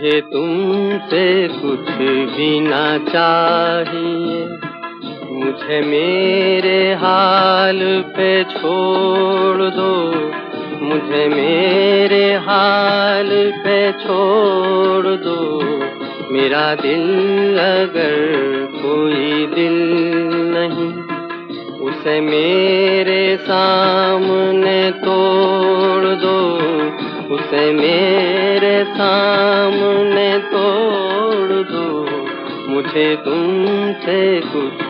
मुझे तुमसे कुछ भी ना चाहिए, मुझे मेरे हाल पे छोड़ दो, मुझे मेरे हाल पे छोड़ दो। मेरा दिल अगर कोई दिल नहीं, उसे मेरे सामने तोड़ दो, उसे मेरे सामने तोड़ दो। मुझे तुमसे कुछ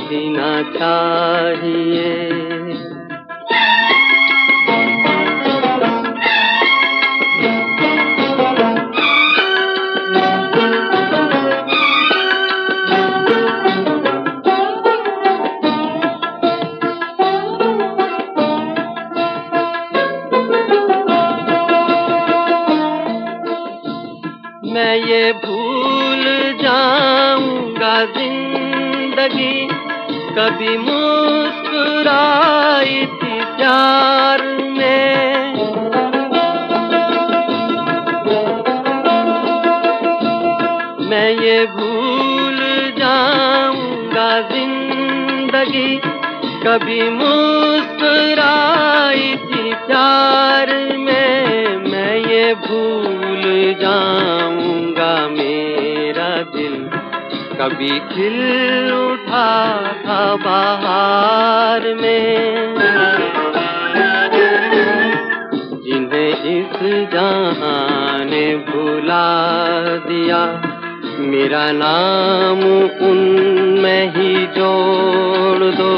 भी ना चाहिए। मैं ये भूल जाऊंगा जिंदगी कभी मुस्कुराई थी प्यार में। मैं ये भूल जाऊंगा जिंदगी कभी मुस्कुराई थी प्यार में। मैं ये भूल जाऊंगा मेरा दिल कभी खिल उठा था बहार में। जिन्हें इस जहां ने भुला दिया, मेरा नाम उनमें ही जोड़ दो,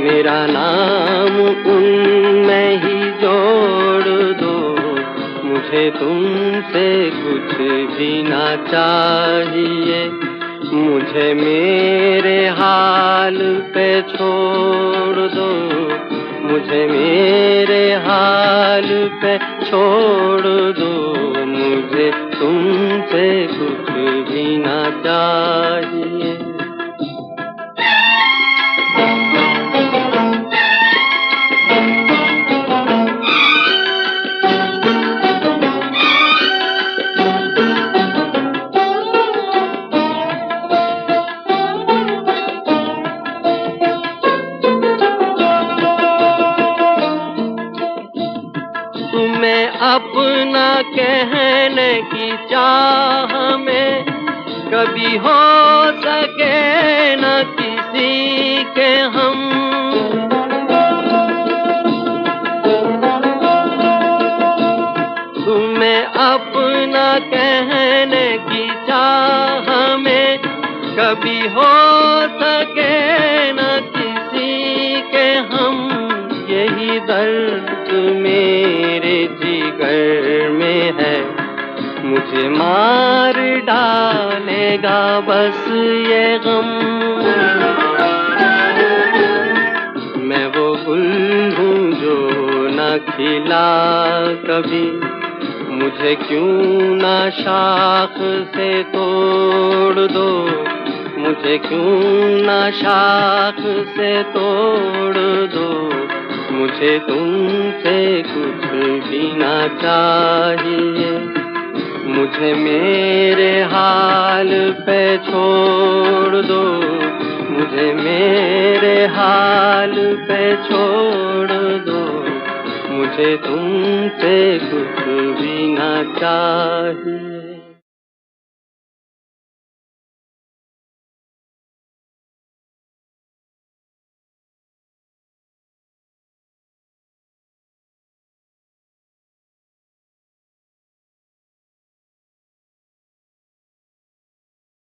मेरा नाम उनमें ही जोड़ दो। मुझे तुमसे कुछ भी ना चाहिए, मुझे मेरे हाल पे छोड़ दो, मुझे मेरे हाल पे छोड़ दो। मुझे तुमसे कुछ भी ना चाहिए। तुम्हें अपना कहने की चाह में कभी हो सके न किसी के हम। तुम्हें अपना कहने की चाह में कभी हो सके न किसी के हम। यही दर्द मेरे जिगर में है, मुझे मार डालेगा बस ये गम। मैं वो गुल हूँ जो न खिला कभी, मुझे क्यों ना शाख से तोड़ दो, मुझे क्यों ना शाख से तोड़ दो। मुझे तुमसे कुछ भी ना चाहिए, मुझे मेरे हाल पे छोड़ दो, मुझे मेरे हाल पे छोड़ दो। मुझे तुमसे कुछ भी ना चाहिए।